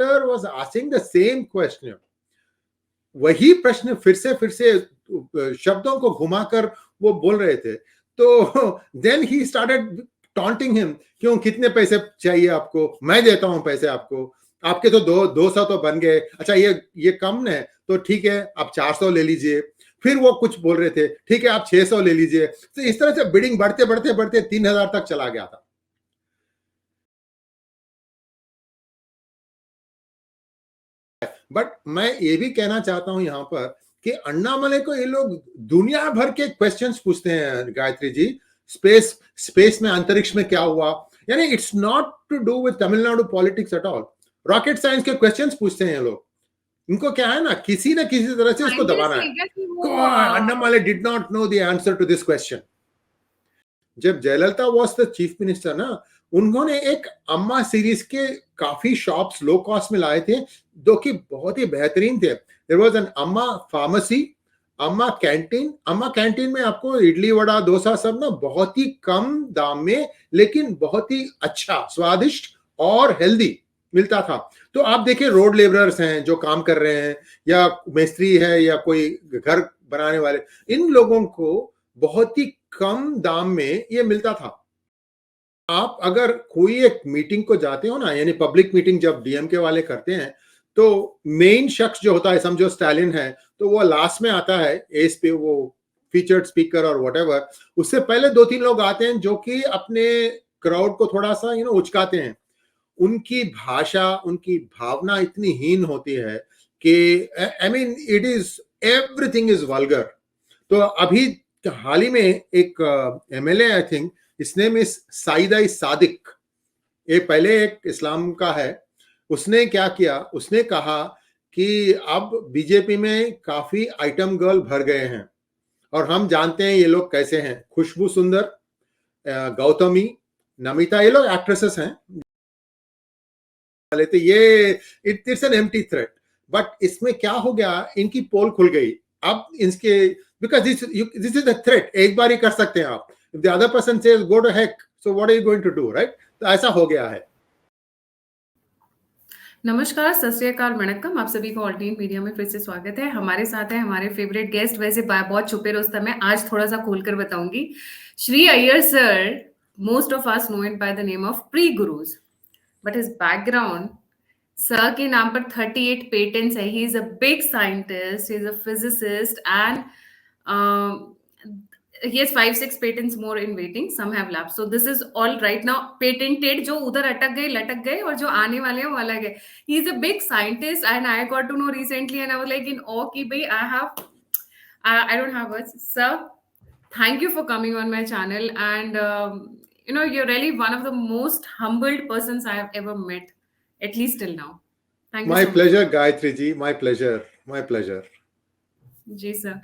Reporter was asking the same question, वही प्रश्न फिर से शब्दों को घुमाकर वो बोल रहे थे। तो then he started taunting him, क्यों, कितने पैसे चाहिए आपको, मैं देता हूं पैसे आपको, आपके तो 200 तो बन गए, अच्छा ये कम है तो ठीक है आप 400 ले लीजिए। फिर वो कुछ बोल रहे थे, ठीक है आप 600 ले लीजिए। तो इस तरह से बिडिंग बढ़ते बढ़ते बढ़ते 3000 तक चला गया था। बट मैं ये भी कहना चाहता हूं यहां पर कि अन्नामले को ये लोग दुनिया भर के क्वेश्चंस पूछते हैं गायत्री जी। स्पेस में, अंतरिक्ष में क्या हुआ, यानी it's not to do with Tamil Nadu politics at all. Rocket science के क्वेश्चंस पूछते हैं ये लोग। इनको क्या है ना किसी तरह से इसको दबाना है। Annamalai did not know the answer to this question. जब Jayalalithaa was the chief minister ना, उन्होंने एक अम्मा सीरीज के काफी शॉप्स लो कॉस्ट में लाए थे, जो कि बहुत ही बेहतरीन थे। देयर वाज एन अम्मा फार्मेसी, अम्मा कैंटीन। अम्मा कैंटीन में आपको इडली वड़ा डोसा सब ना बहुत ही कम दाम में, लेकिन बहुत ही अच्छा, स्वादिष्ट और हेल्दी मिलता था। तो आप देखिए, रोड लेबरर्स हैं जो काम कर रहे हैं, या मिस्त्री है, या कोई घर बनाने वाले, इन लोगों को बहुत ही कम दाम में ये मिलता था। आप अगर कोई एक मीटिंग को जाते हो ना, यानी पब्लिक मीटिंग जब डीएमके वाले करते हैं, तो मेन शख्स जो होता है, समझो स्टालिन है, तो वो लास्ट में आता है एज पे, वो फीचर्ड स्पीकर और व्हाटएवर। उससे पहले 2-3 लोग आते हैं जो कि अपने क्राउड को थोड़ा सा उचकाते हैं। उनकी भाषा, उनकी भावना इतनी हीन होती है कि I mean it is, everything is vulgar. तो अभी हाल ही में एक MLA, I think his name is Saida Sadiq, ये पहले एक इस्लाम का है। उसने क्या किया, उसने कहा कि अब बीजेपी में काफी आइटम गर्ल भर गए हैं, और हम जानते हैं ये लोग कैसे हैं। खुशबू सुंदर, गौतमी, नमिता, ये लोग एक्ट्रेसेस हैं वाले। तो ये it's an empty threat. But इसमें क्या हो गया, इनकी पोल खुल गई अब इसके, because this is a threat. एक बार ही कर सकते हैं आप, if the other person says go to heck, so what are you going to do, right? तो ऐसा हो गया है। नमस्कार, सत श्री अकाल, वणक्कम। आप सभी को ऑल्टरनेट मीडिया में फिर से स्वागत है। हमारे साथ है हमारे फेवरेट गेस्ट, वैसे बहुत छुपे रुस्तम है, आज थोड़ा सा खोलकर बताऊंगी। Shri Iyer sir, most of us know it by the name of pre gurus, but his background, sir के नाम पर 38 पेटेंट्स है। He is a big scientist, he is a physicist, and he has 5-6 patents more in waiting, some have lapsed, so this is all right now patented। जो उधर अटक गए लटक गए, और जो आने वाले हैं वो अलग है। He is a big scientist and I got to know recently and I was like in awe कि भाई I don't have words. Sir, thank you for coming on my channel, and you're really one of the most humbled persons I have ever met, at least till now. Thank you My so pleasure, much. Gayatri ji, my pleasure, my pleasure. जी sir,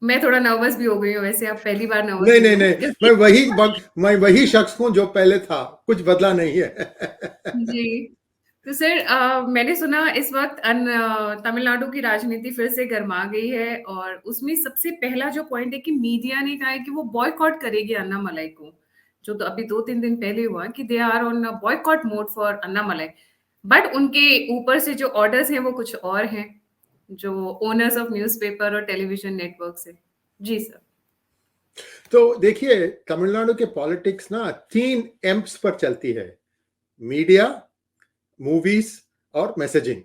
मैं थोड़ा nervous भी हो गई हूँ। वैसे आप पहली बार नर्वस नहीं हुई नहीं हो। नहीं, मैं वही शख्स हूं जो पहले था, कुछ बदला नहीं है। जी, तो सर मैंने सुना इस वक्त तमिलनाडु की राजनीति फिर से गर्मा गई है, और उसमें सबसे पहला जो पॉइंट है कि मीडिया ने कहा है कि वो बॉयकॉट करेगी अन्नामलाई को, जो तो अभी 2-3 दिन पहले हुआ कि they are on boycott mode for Annamalai. But उनके ऊपर से जो ऑर्डर्स हैं वो कुछ और हैं, जो ओनर्स ऑफ न्यूज़पेपर और टेलीविजन नेटवर्क से। जी सर। तो देखिए, तमिलनाडु के पॉलिटिक्स ना 3 एम्प्स पर चलती है, मीडिया, मूवीज और मैसेजिंग।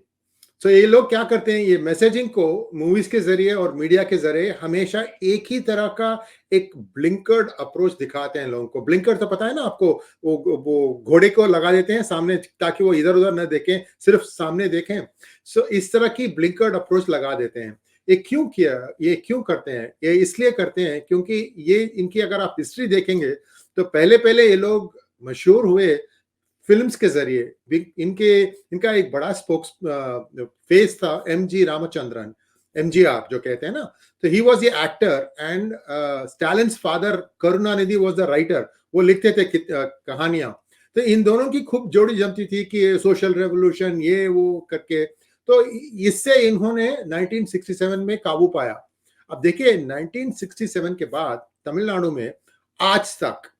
तो ये लोग क्या करते हैं, ये मैसेजिंग को मूवीज के जरिए और मीडिया के जरिए हमेशा एक ही तरह का एक ब्लिंकर्ड अप्रोच दिखाते हैं लोगों को। ब्लिंकर तो पता है ना आपको, वो घोड़े को लगा देते हैं सामने ताकि वो इधर उधर न देखें, सिर्फ सामने देखें। सो इस तरह की ब्लिंकर्ड अप्रोच लगा देते हैं। ये क्यों करते हैं? ये इसलिए करते हैं क्योंकि ये इनकी अगर आप हिस्ट्री देखेंगे तो पहले पहले ये लोग मशहूर हुए फिल्म्स के जरिए। इनका एक बड़ा स्पोक्स फेस था MG रामचंद्रन, MGR जो कहते हैं ना। तो he was the actor, and Stalin's father Karunanidhi was the writer. वो लिखते थे कहानियां। तो इन दोनों की खूब जोड़ी जमती थी कि सोशल रेवोल्यूशन ये वो करके। तो इससे इन्होंने 1967 में काबू पाया। अब देखिए, 1967 के बाद तमिलनाडु में आज तक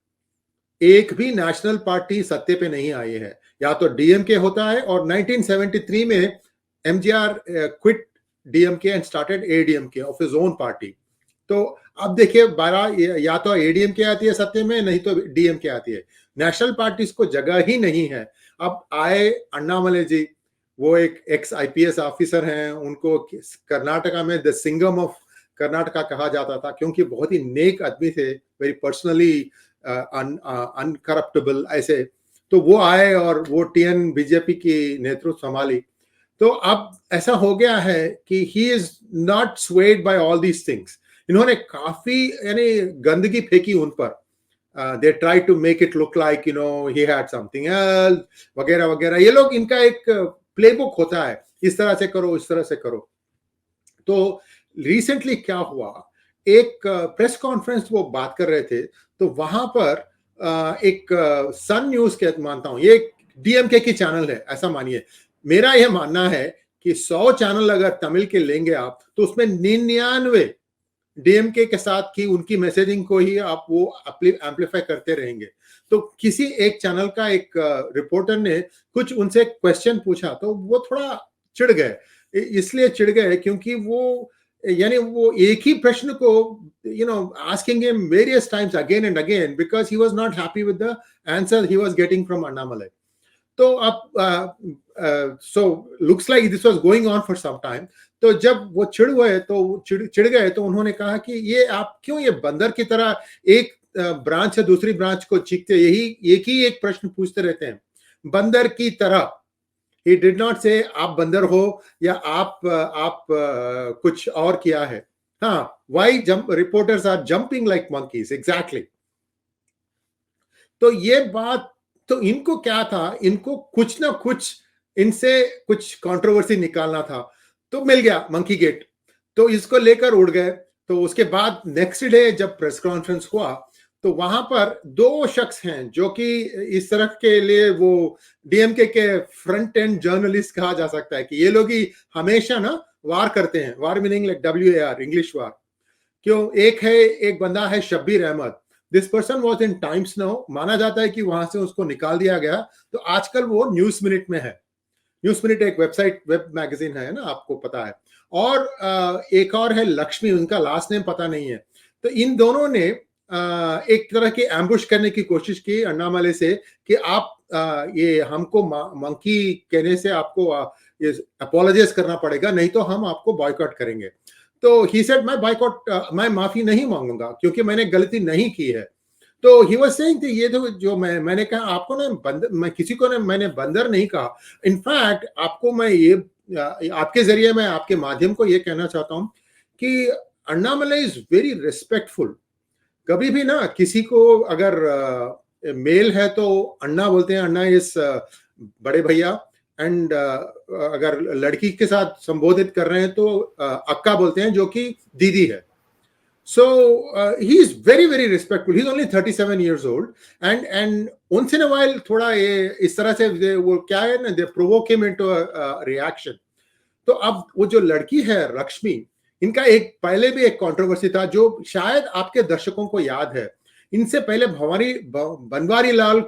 एक भी नेशनल पार्टी सत्ते पे नहीं आई है, या तो डीएमके होता है, और 1973 में MGR quit DMK and started ADMK of his own party. तो अब देखिए 12 या तो एडीएमके आती है सत्ते में, नहीं तो डीएमके आती है, नेशनल पार्टीज को जगह ही नहीं है। अब आए अन्नामले जी, वो एक एक्स आईपीएस ऑफिसर हैं, उनको कर्नाटका में द सिंगम ऑफ कर्नाटका कहा जाता था, क्योंकि बहुत ही नेक आदमी थे, वेरी पर्सनली अनकरप्टेबल ऐसे। तो वो आए और वो टीएन बीजेपी की नेतृत्व संभाली। तो अब ऐसा हो गया है कि he is not swayed by all these things. इन्होंने काफी यानी गंदगी फेंकी उन पर, they try to make it look like you know he had something else वगैरह वगैरह। ये लोग, इनका एक प्लेबुक होता है, इस तरह से करो, इस तरह से करो। तो रिसेंटली क्या हुआ, एक प्रेस कॉन्फ्रेंस वो बात कर रहे थे, तो वहां पर एक सन न्यूज के मानता हूं, ये डीएमके की चैनल है ऐसा मानिए। मेरा यह मानना है कि 100 चैनल अगर तमिल के लेंगे आप, तो उसमें 99 डीएमके के साथ की उनकी मैसेजिंग को ही आप वो एम्पलीफाई करते रहेंगे। तो किसी एक चैनल का एक रिपोर्टर ने कुछ उनसे क्वेश्चन पूछा, तो वो थोड़ा चिढ़ गए। इसलिए चिढ़ गए क्योंकि वो यानी वो एक ही प्रश्न को asking him various times again and again, because he was not happy with the answer he was getting from Annamalai. तो अब so looks like this was going on for some time. तो जब वो चिढ़ गए, तो उन्होंने कहा कि ये आप क्यों ये बंदर की तरह एक ब्रांच से दूसरी ब्रांच को चीखते, यही एक प्रश्न पूछते रहते हैं, बंदर की तरह। He did not say आप बंदर हो या आप कुछ और किया है। हाँ, why reporters are jumping like monkeys, exactly। तो ये बात, तो इनको क्या था, इनको कुछ ना कुछ इनसे कुछ कंट्रोवर्सी निकालना था, तो मिल गया मंकी गेट, तो इसको लेकर उड़ गए। तो उसके बाद नेक्स्ट डे जब प्रेस कॉन्फ्रेंस हुआ, तो वहां पर 2 शख्स हैं जो कि इस तरह के लिए वो डीएमके के फ्रंट एंड जर्नलिस्ट कहा जा सकता है, कि ये लोग ही हमेशा ना वार करते हैं, war meaning like WAR, English war. क्यों, एक बंदा है Shabbir Ahmed. This person was in Times Now, माना जाता है कि वहां से उसको निकाल दिया गया, तो आजकल वो न्यूज मिनट में है। न्यूज मिनट एक वेबसाइट, वेब मैगजीन है ना, आपको पता है। और एक और है लक्ष्मी, उनका लास्ट नेम पता नहीं है। तो इन दोनों ने एक तरह की एम्बुश करने की कोशिश की अन्नामले से, कि आप ये हमको मंकी कहने से आपको ये अपोलोजाइज करना पड़ेगा, नहीं तो हम आपको बॉयकॉट करेंगे। तो ही सेड मैं माफी नहीं मांगूंगा क्योंकि मैंने गलती नहीं की है। तो ही वाज सेइंग ये तो जो मैंने कहा आपको ना मैं किसी को मैंने बंदर नहीं कहा। इनफैक्ट आपको मैं ये आपके जरिए मैं आपके माध्यम को ये कहना चाहता हूं कि अन्नामले इज वेरी रिस्पेक्टफुल। कभी भी ना किसी को अगर मेल है तो अन्ना बोलते हैं, अन्ना इज बड़े भैया, एंड अगर लड़की के साथ संबोधित कर रहे हैं तो अक्का बोलते हैं, जो कि दीदी है। So he is very very respectful. He's only 37 years old, and once in a while थोड़ा ये इस तरह से वो क्या है ना, they provoke him into a reaction. तो अब वो जो लड़की है लक्ष्मी, इनका एक पहले भी एक कंट्रोवर्सी था जो शायद आपके दर्शकों को याद है। इनसे पहले बनवारी लाल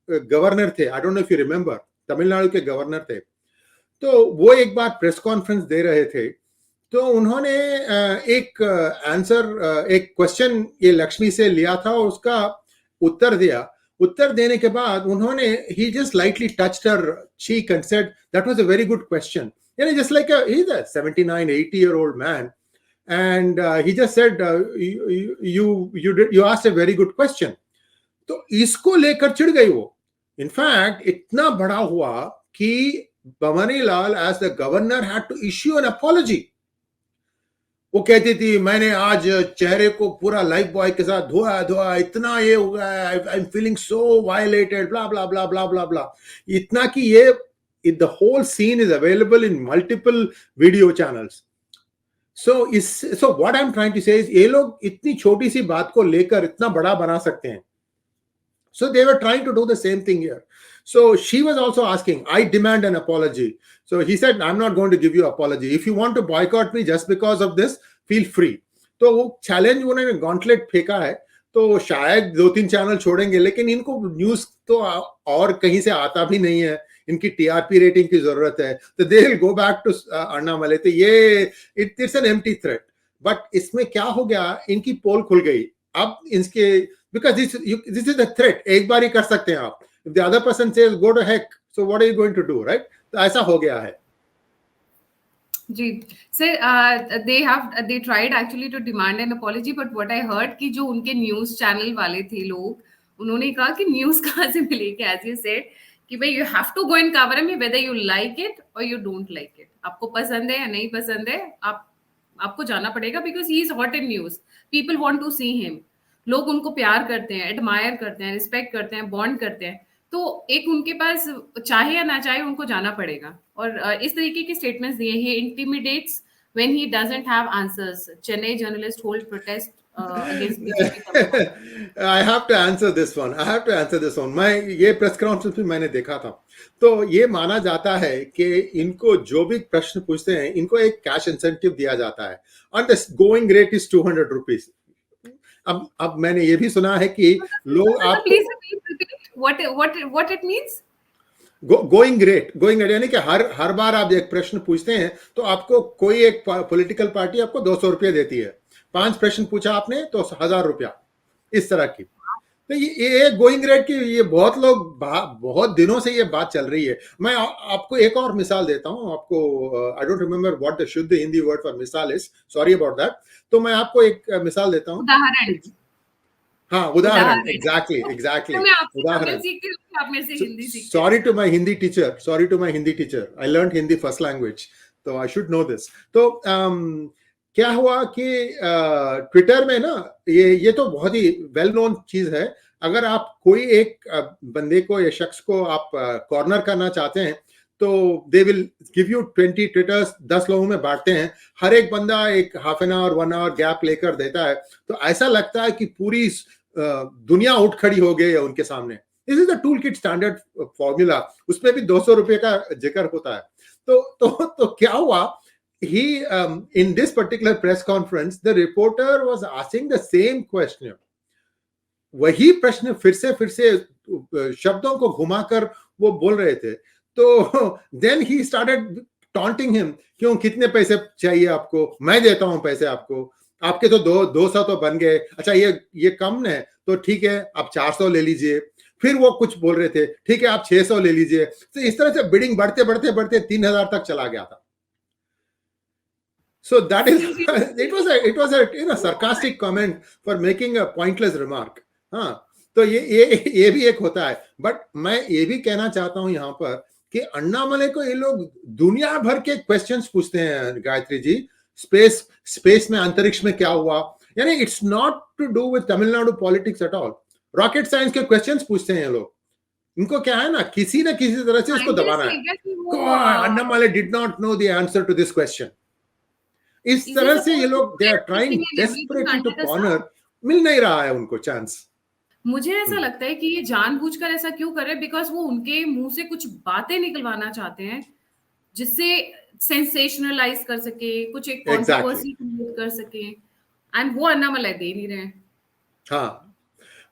गवर्नर थे, आई don't know if you remember, Tamil Nadu के गवर्नर थे। तो वो एक बार प्रेस कॉन्फ्रेंस दे रहे थे, तो उन्होंने एक आंसर, एक क्वेश्चन ये लक्ष्मी से लिया था और उसका उत्तर दिया। उत्तर देने के बाद उन्होंने he just lightly touched her cheek and said that was a very good question. You know, just like he's a 79, 80-year-old man, and he just said you asked a very good question. तो इसको लेकर चिढ़ गई वो। In fact इतना बड़ा हुआ कि भवानी लाल as the governor had to issue an apology. वो कहती थी मैंने आज चेहरे को पूरा लाइफ बॉय के साथ धोया, इतना ये हो गया, I am feeling so violated, blah blah blah blah blah blah. इतना कि ये the whole scene is available in multiple video channels. So what I am trying to say is ये लोग इतनी छोटी सी बात को लेकर इतना बड़ा बना सकते हैं। So they were trying to do the same thing here. So she was also asking, I demand an apology. So he said, I'm not going to give you apology. If you want to boycott me just because of this, feel free. तो वो challenge उन्होंने gauntlet फेंका है। तो शायद 2-3 channel छोड़ेंगे, लेकिन इनको न्यूज़ तो और कहीं से आता भी नहीं है, इनकी टीआरपी रेटिंग की ज़रूरत है, तो they will go back to Annamalai. तो ये it's an empty threat. But इसमें क्या हो गया, इनकी पोल खुल गई। अब इसके because this is a threat, एक बार ही कर सकते हैं आप। If the other person says go to heck, so what are you going to do, right? तो ऐसा हो गया है। जी sir, they tried actually to demand an apology, but what I heard कि जो उनके न्यूज चैनल वाले थे लोग, उन्होंने कहा कि न्यूज कहाँ से मिलेगी, एज यू सेड कि भाई you have to go and cover me whether you like it और यू डोंट लाइक इट। आपको पसंद है या नहीं पसंद है, आपको जाना पड़ेगा, because he is hot in news, people want to see him, लोग उनको प्यार करते हैं, एडमायर करते हैं, रिस्पेक्ट करते हैं, बॉन्ड करते हैं। तो एक उनके पास चाहे या ना चाहे उनको जाना पड़ेगा। और इस तरीके के स्टेटमेंट्स दिए, ही इंटिमिडेट्स when he doesn't have answers. Chennai journalist hold protest against BJP. I have to answer this one. I have to answer this one. मैं ये प्रेस कॉन्फ्रेंस भी मैंने देखा था, तो ये माना जाता है कि इनको जो भी प्रश्न पूछते हैं, इनको एक कैश इंसेंटिव दिया जाता है, और the going rate is 200 rupees. अब मैंने ये भी सुना है कि लोग आप Please repeat what it means. Going rate यानी कि हर बार आप एक प्रश्न पूछते हैं तो आपको कोई एक पॉलिटिकल पार्टी आपको 200 रुपया देती है। 5 प्रश्न पूछा आपने तो 1000 रुपया, इस तरह की। तो ये गोइंग रेट की ये बहुत लोग बहुत दिनों से ये बात चल रही है। मैं आपको एक और मिसाल देता हूं आपको। I don't remember what the शुद्ध हिंदी वर्ड फॉर मिसाल इज, सॉरी अबाउट दैट। तो मैं आपको एक मिसाल देता हूं। उदाहरण। हाँ, उदाहरण, एग्जैक्टली उदाहरण। Sorry to my Hindi teacher, I learn Hindi first language, तो आई शुड नो दिस। तो क्या हुआ कि ट्विटर में ना ये तो बहुत ही वेल नोन चीज है। अगर आप कोई एक बंदे को या शख्स को आप कॉर्नर करना चाहते हैं तो they will give you 20 twitters, 10 लोगों में बांटते हैं, हर एक बंदा एक half an hour 1 hour gap लेकर देता है, तो ऐसा लगता है कि पूरी दुनिया उठ खड़ी हो गई है उनके सामने। This is the tool kit standard formula, उसमें भी 200 रुपए का जिक्र होता है। तो क्या हुआ, he in this particular press conference the reporter was asking the same question, वही प्रश्न फिर से शब्दों को घुमाकर वो बोल रहे थे। तो then he started taunting him, क्यों, कितने पैसे चाहिए आपको, मैं देता हूं पैसे आपके तो 200 तो बन गए, अच्छा ये कम है तो ठीक है आप 400 ले लीजिए। फिर वो कुछ बोल रहे थे, ठीक है आप 600 ले लीजिए। तो इस तरह से बिडिंग बढ़ते 3000 तक चला गया था। So that is it was a sarcastic comment for making a pointless remark. हाँ, तो ये भी एक होता है। बट मैं ये भी कहना चाहता हूं यहाँ पर कि अन्नामलई को ये लोग दुनिया भर के क्वेश्चंस पूछते हैं गायत्री जी। स्पेस में, अंतरिक्ष में क्या हुआ, यानी it's not to do with Tamil Nadu politics at all. Rocket science के क्वेश्चंस पूछते हैं ये लोग। इनको क्या है ना किसी तरह से उसको दबाना है। Annamalai did not know the answer to this question. इस तरह से ये लोग they are trying desperately to corner, मिल नहीं रहा है उनको चांस। मुझे ऐसा लगता है कि ये जानबूझकर ऐसा क्यों कर रहे हैं, बिकॉज वो उनके मुंह से कुछ बातें निकलवाना चाहते हैं जिससे सेंसेशनलाइज कर सके, कुछ एक कंट्रोवर्सी क्रिएट कर सके, एंड वो अन्नामलई दे नहीं रहे। हाँ,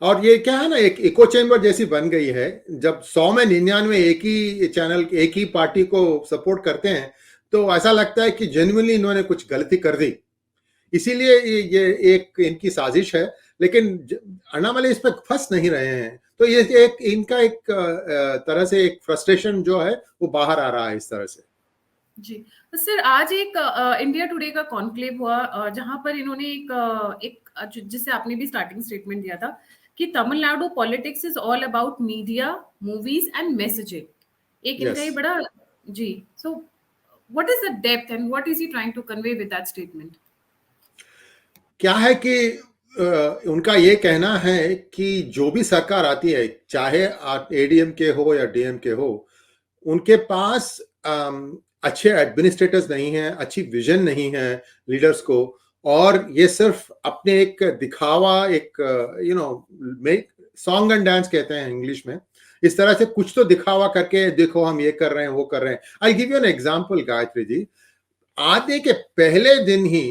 और ये क्या है ना, एक इको चैम्बर जैसी बन गई है। जब 100 में 99 एक ही चैनल, एक ही पार्टी को सपोर्ट करते हैं तो ऐसा लगता है कि जेन्युइनली इन्होंने कुछ गलती कर दी, इसीलिए ये एक इनकी साजिश है। लेकिन अन्नामलई इस पर फंस नहीं रहे हैं, तो ये इनका एक तरह से एक फ्रस्ट्रेशन जो है वो बाहर आ रहा है इस तरह से। जी तो सर, आज एक इंडिया टुडे का कॉन्क्लेव हुआ जहां पर इन्होंने एक जिससे आपने भी स्टार्टिंग स्टेटमेंट दिया था कि Tamil Nadu politics is all about media, movies and messaging. एक इनका ही बड़ा जी। सो what is the depth and what is he trying to convey with that statement? क्या है कि उनका ये कहना है कि जो भी सरकार आती है, चाहे एडीएमके हो या डीएमके हो, उनके पास अच्छे एडमिनिस्ट्रेटर्स नहीं हैं, अच्छी विजन नहीं है लीडर्स को, और ये सिर्फ अपने एक दिखावा, एक सॉन्ग एंड डांस कहते हैं इंग्लिश में, इस तरह से कुछ तो दिखावा करके देखो हम ये कर रहे हैं वो कर रहे हैं। I give you an example Gayatri ji. आते के पहले दिन ही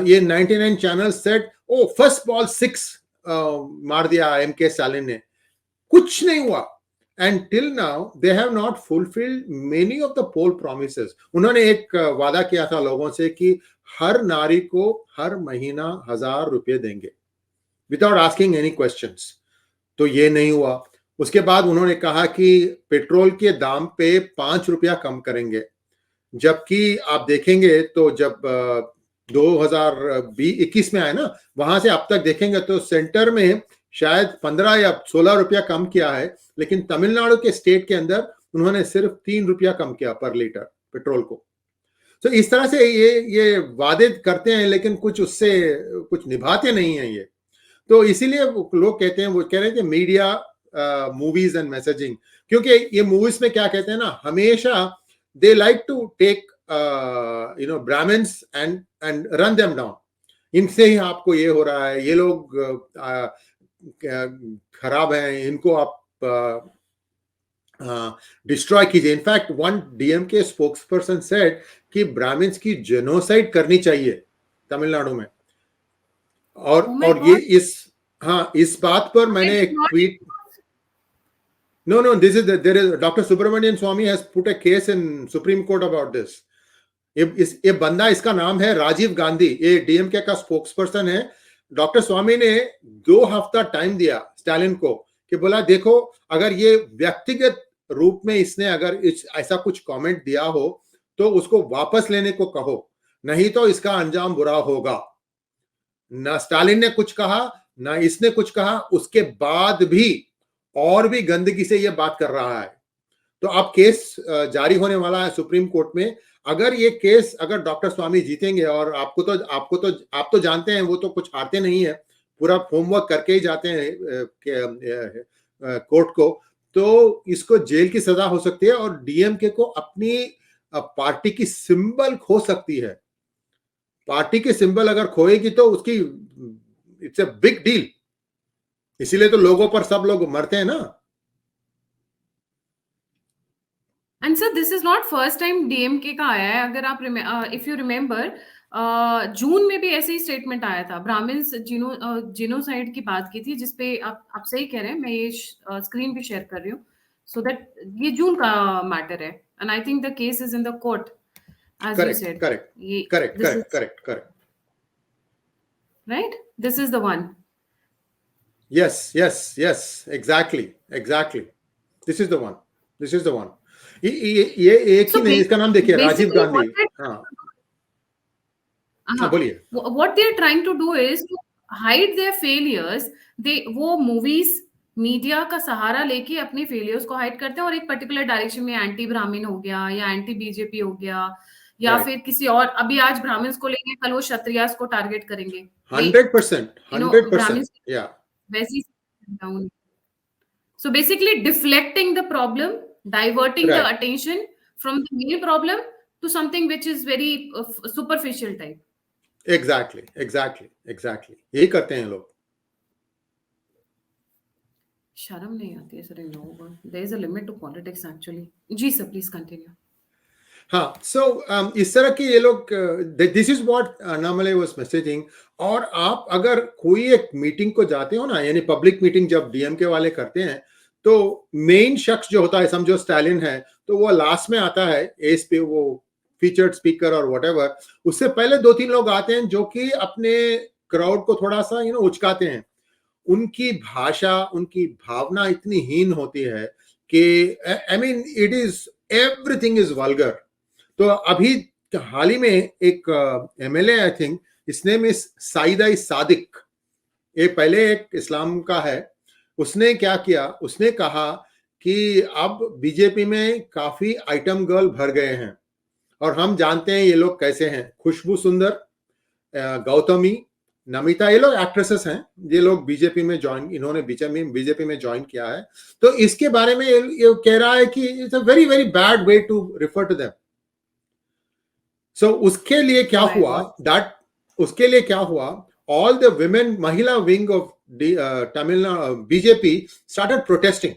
ये 99 channel set, oh first ball 6 मार दिया MK स्टालिन ने, कुछ नहीं हुआ. And till now they have not fulfilled many of the poll promises. उन्होंने एक वादा किया था लोगों से कि हर नारी को हर महीना 1,000 रुपये देंगे विदाउट आस्किंग एनी क्वेश्चंस. तो ये नहीं हुआ. उसके बाद उन्होंने कहा कि पेट्रोल के दाम पे 5 रुपया कम करेंगे, जबकि आप देखेंगे तो जब 2021 में आए ना, वहां से अब तक देखेंगे तो सेंटर में शायद 15 या 16 रुपया कम किया है, लेकिन तमिलनाडु के स्टेट के अंदर उन्होंने सिर्फ 3 रुपया कम किया पर लीटर पेट्रोल को. तो इस तरह से ये वादे करते हैं लेकिन कुछ उससे कुछ निभाते नहीं है ये. तो इसीलिए लोग कहते हैं, वो कह रहे हैं कि मीडिया, मूवीज एंड मैसेजिंग, क्योंकि ये मूवीज में क्या कहते हैं ना, हमेशा they like to take Brahmins and run them down. इनसे ही आपको ये हो रहा है, ये लोग खराब हैं, इनको आप डिस्ट्रॉय कीजिए. In fact one DMK spokesperson said कि ब्राह्मण्स की जेनोसाइड करनी चाहिए तमिलनाडु में. और ये इस बात पर मैंने एक tweet, no, this is there is Dr. Subramanian Swamy has put a case in Supreme Court about this. ये बंदा, इसका नाम है राजीव गांधी, ये डीएमके का स्पोक्सपर्सन है. डॉक्टर स्वामी ने 2 हफ्ता टाइम दिया स्टालिन को कि बोला देखो, अगर ये व्यक्तिगत रूप में इसने अगर ऐसा कुछ कमेंट दिया हो तो उसको वापस लेने को कहो, नहीं तो इसका अंजाम बुरा होगा. ना स्टालिन ने कुछ कहा ना इसने कुछ कहा, उसके बाद भी और भी गंदगी से ये बात कर रहा है. तो अब केस जारी होने वाला है सुप्रीम कोर्ट में. अगर ये केस, अगर डॉक्टर स्वामी जीतेंगे, और आप तो जानते हैं वो तो कुछ हारते नहीं है, पूरा होमवर्क करके ही जाते हैं कोर्ट को, तो इसको जेल की सजा हो सकती है और डीएमके को अपनी पार्टी की सिंबल खो सकती है. पार्टी की सिंबल अगर खोएगी तो उसकी इट्स अ बिग डील. इसीलिए तो लोगों पर सब लोग मरते हैं ना. And sir this is not first time DMK का आया है. अगर आप इफ यू रिमेम्बर, जून में भी ऐसे ही स्टेटमेंट आया था, ब्राह्मण्स जिनोसाइड की बात की थी, जिसपे आप सही कह रहे हैं. मैं ये स्क्रीन पे शेयर कर रही हूँ, सो दैट ये जून का मैटर है. And I think the case is in the court, as you said. Correct. Right? This is the one. Yes. Exactly. This is the one. ये एक ही नहीं, इसका नाम देखिए, राजीव गांधी. हाँ, बोलिए. What they are trying to do is to hide their failures. वो movies media का सहारा लेके अपने फेलियर्स को हाइड करते हैं, और एक पर्टिकुलर डायरेक्शन में एंटी ब्राह्मण हो गया या एंटी बीजेपी हो गया, या फिर किसी और, अभी आज ब्राह्मण्स को लेंगे, कल वो क्षत्रियास को टारगेट करेंगे. 100%. Yeah. वैसी. So basically deflecting the problem, diverting the attention from the main problem to something which is very superficial type. Exactly. यही करते हैं लोग. शर्म नहीं आती है सर इन लोगों को. There is a limit to politics actually. जी सर, please continue. हाँ, so इस तरह के ये लोग, this is what Annamalai was messaging. और आप अगर कोई एक मीटिंग को जाते हो ना, यानी पब्लिक मीटिंग जब डीएमके वाले करते हैं, तो मेन शख्स जो होता है, समझो स्टालिन है, तो वो लास्ट में आता है, एस पे वो फीचर्ड स्पीकर और व्हाटएवर. उससे पहले 2-3 लोग आते हैं जो कि अपने क्राउड को थोड़ा सा उचकाते हैं. उनकी भाषा, उनकी भावना इतनी हीन होती है कि I mean it is, everything is vulgar. तो अभी हाल ही में एक MLA, I think his name is Saida Sadiq, ये पहले एक इस्लाम का है, उसने क्या किया, उसने कहा कि अब बीजेपी में काफी आइटम गर्ल भर गए हैं, और हम जानते हैं ये लोग कैसे हैं. खुशबू सुंदर, गौतमी, नमिता, ये लोग एक्ट्रेसेस हैं, ये लोग बीजेपी में इन्होंने बीजेपी में ज्वाइन किया है. तो इसके बारे में ये कह रहा है कि it's a very very bad way to refer to them. So उसके लिए क्या हुआ, ऑल द विमेन, महिला wing of Tamil Nadu BJP started protesting,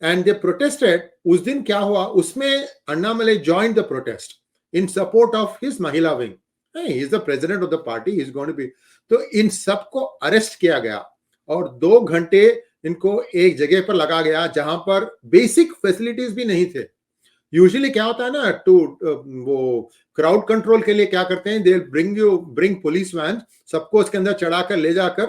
and they protested. उस दिन क्या हुआ, उसमें Annamalai joined the protest in support of his महिला wing. He is the president of the party, he is going to be. तो इन सबको अरेस्ट किया गया, और 2 घंटे इनको एक जगह पर लगा गया जहां पर बेसिक फैसिलिटीज भी नहीं थे। यूजुअली क्या होता है ना, वो क्राउड कंट्रोल के लिए क्या करते हैं, दे ब्रिंग पुलिस वैन, सबको उसके अंदर चढ़ाकर ले जाकर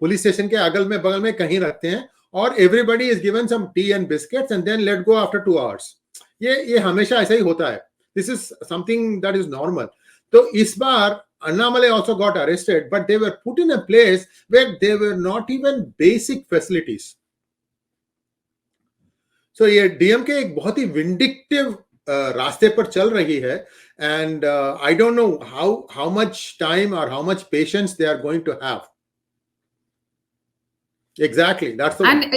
पुलिस स्टेशन के अगल में बगल में कहीं रखते हैं और everybody is given some tea and biscuits and then let go after 2 hours. ये हमेशा ऐसा ही होता है। This is something that is normal. तो इस बार Annamalai also got arrested, but they were put in a place where there were not even basic facilities. So ये डीएमके एक बहुत ही विंडिक्टिव रास्ते पर चल रही है and I don't know how much time और how much patience they are going to have. Exactly that's the end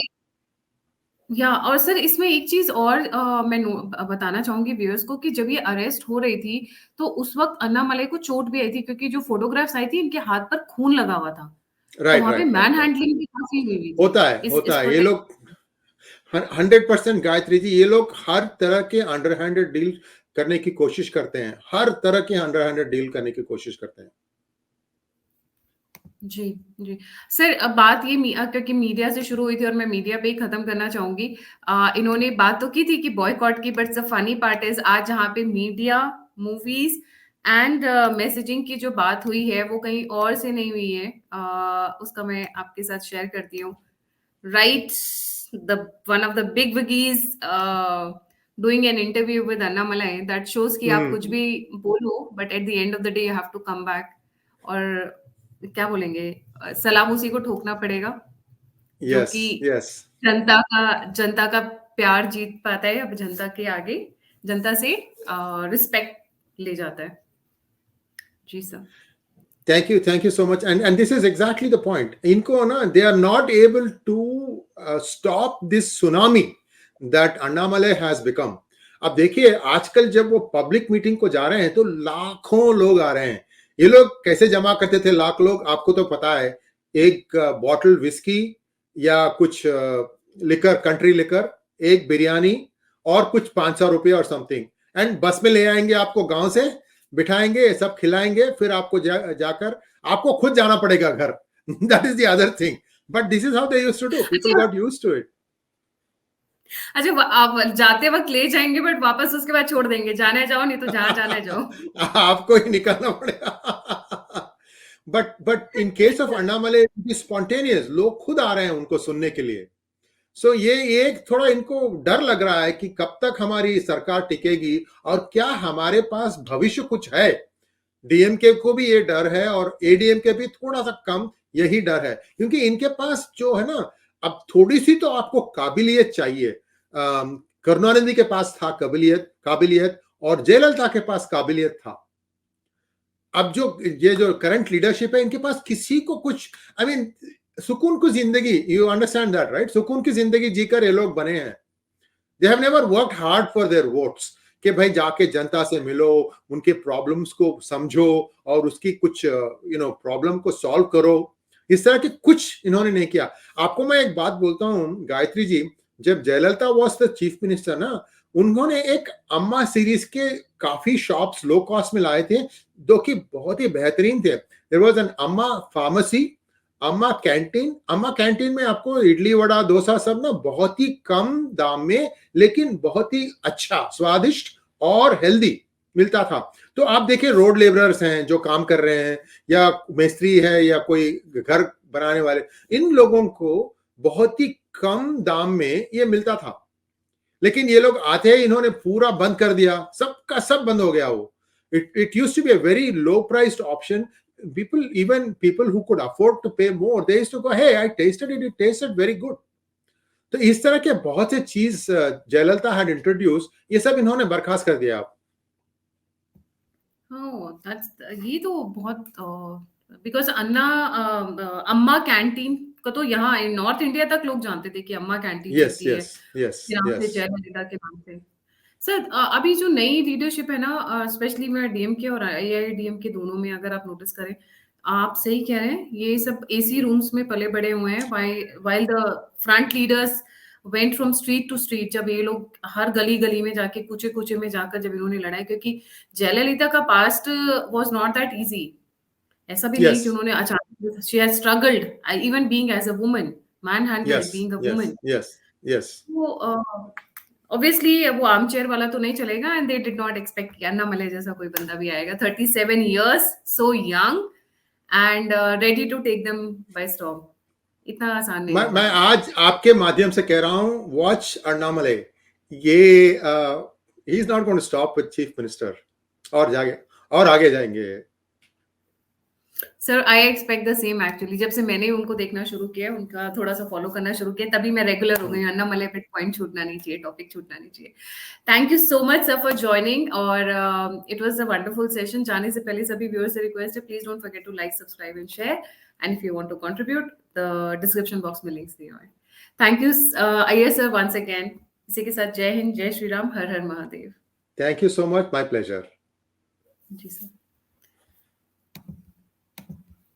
या और सर इसमें एक चीज और मैं बताना चाहूंगी व्यूअर्स को कि जब ये अरेस्ट हो रही थी तो उस वक्त अन्नामलई को चोट भी आई थी क्योंकि जो फोटोग्राफ्स आई थी इनके हाथ पर खून लगा हुआ था। तो राइट वहां पे राइट मैन राइट हैंडलिंग भी काफी हुई थी होता है इस होता है। ये प्रोटेस्ट। लोग 100% गायत्री जी, ये लोग हर तरह के अंडरहैंडेड डील करने की कोशिश करते हैं, हर तरह के अंडरहैंडेड डील करने की कोशिश करते हैं। जी जी सर, अब बात ये क्योंकि मीडिया से शुरू हुई थी और मैं मीडिया पे ही खत्म करना चाहूंगी। इन्होंने बात तो की थी कि बॉयकॉट की, but the funny part is आज जहाँ पे मीडिया, मूवीज एंड मैसेजिंग की जो बात हुई है वो कहीं और से नहीं हुई है। उसका मैं आपके साथ शेयर करती हूँ। Right, the one of the big wigs doing an interview with Annamalai, that shows कि आप कुछ भी बोलो but at the end of the day you have to come back. और क्या बोलेंगे, सलाम उसी को ठोकना पड़ेगा जो यस कि यस जनता का प्यार जीत पाता है, अब जनता के आगे जनता से रिस्पेक्ट ले जाता है। जी sir. Thank you so much. And this is exactly the point. इनको ना, they are not able to stop this tsunami that Annamalai has become. अब देखिए आजकल जब वो पब्लिक मीटिंग को जा रहे हैं तो लाखों लोग आ रहे हैं। ये लोग कैसे जमा करते थे लाख लोग, आपको तो पता है। एक बॉटल विस्की या कुछ लिकर, कंट्री लिकर, एक बिरयानी और कुछ 500 रुपये और समथिंग, एंड बस में ले आएंगे आपको, गांव से बिठाएंगे, सब खिलाएंगे, फिर आपको जाकर आपको खुद जाना पड़ेगा घर। That is the other thing, but this is how they used to do. People got used to it. अच्छा, आप जाते वक्त ले जाएंगे बट वापस उसके बाद छोड़ देंगे, जाने जाओ, नहीं तो जहां जाने जाओ। आपको ही निकलना पड़ेगा। But in case of Annamalai spontaneous, लोग खुद आ रहे हैं उनको सुनने के लिए। सो ये एक थोड़ा इनको डर लग रहा है कि कब तक हमारी सरकार टिकेगी और क्या हमारे पास भविष्य कुछ है। डीएमके को भी ये डर है और एडीएमके भी थोड़ा सा कम यही डर है, क्योंकि इनके पास जो है ना, अब थोड़ी सी तो आपको काबिलियत चाहिए। करुणानिधि के पास था काबिलियत और जयललिता के पास काबिलियत था। अब ये जो करंट लीडरशिप है, इनके पास किसी को कुछ, आई मीन सुकून की जिंदगी, यू अंडरस्टैंड दैट राइट, सुकून की जिंदगी जीकर ये लोग बने हैं। They have never worked hard for their votes, कि भाई जाके जनता से मिलो, उनके प्रॉब्लम्स को समझो और उसकी कुछ प्रॉब्लम को सॉल्व करो। इस तरह के कुछ इन्होंने नहीं किया। आपको मैं एक बात बोलता हूँ गायत्री जी, जब Jayalalithaa was the chief minister ना, उन्होंने एक अम्मा सीरीज के काफी शॉप्स लो कॉस्ट में लाए थे जो कि बहुत ही बेहतरीन थे। देयर वाज एन अम्मा फार्मेसी, अम्मा कैंटीन में आपको इडली वड़ा डोसा सब ना बहुत ही कम दाम में, लेकिन बहुत ही अच्छा, स्वादिष्ट और हेल्दी मिलता था। तो आप देखिए, रोड लेबरर्स हैं जो काम कर रहे हैं, या मिस्त्री है, या कोई घर बनाने वाले, इन लोगों को बहुत ही कम दाम में ये मिलता था। लेकिन ये लोग आते ही इन्होंने पूरा बंद कर दिया, सबका सब बंद हो गया। वो it used to be a very low priced option. Even people who could afford to pay more, they used to go, hey, I tasted it tasted very good. तो इस तरह के बहुत से चीज जयललिता had introduced, ये सब इन्होंने बर्खास्त कर दिया। ये तो बहुत, बिकॉज अम्मा कैंटीन का तो यहाँ नॉर्थ इंडिया तक लोग जानते थे कि अम्मा कैंटीन यस चलती है यस यस यहाँ पे यस जयललिता के नाम से। सर, अभी जो नई लीडरशिप है ना, स्पेशली मैं डीएमके और एआईडीएमके दोनों में अगर आप नोटिस करें, आप सही कह रहे हैं, ये सब एसी रूम्स में पले बड़े हुए हैं, while the front leaders went from street to street। जब ये लोग हर गली गली में जाके, कुचे कुचे में जाकर जब इन्होंने लड़ाई, क्योंकि जयललिता का past was not that easy। ऐसा भी नहीं यस कि उन्होंने अचानक she has struggled, even being as a woman, manhandled, yes, being a yes, woman. yes, yes. वो ऑब्वियसली वो आर्मचेयर वाला तो नहीं चलेगा, and they did not expect कि अन्नामलई जैसा कोई बंदा भी आएगा, 37 years, so young and ready to take them by storm. इतना आसान नहीं मैं है. आज आपके माध्यम से कह रहा हूं, वॉच अन्नामलई. ये he is not going to stop with chief minister, और आगे जाएंगे. Sir I expect the same actually. जब से मैंने उनको देखना शुरू किया, उनका थोड़ा सा फॉलो करना शुरू किया, तभी मैं रेगुलर हो गई. अन्नामलई पे पॉइंट छूटना नहीं चाहिए, टॉपिक छूटना नहीं चाहिए. Thank you so much sir for joining, और it was a wonderful session. जाने से पहले सभी व्यूअर्स से रिक्वेस्ट है, please don't forget to like, subscribe and share, and if you want to contribute, the description box में links दिए हुए हैं. Thank you Iyer sir once again. इसी के साथ जय हिंद, जय श्री राम, हर हर Mahadev. Thank you so much, my pleasure. Ji sir.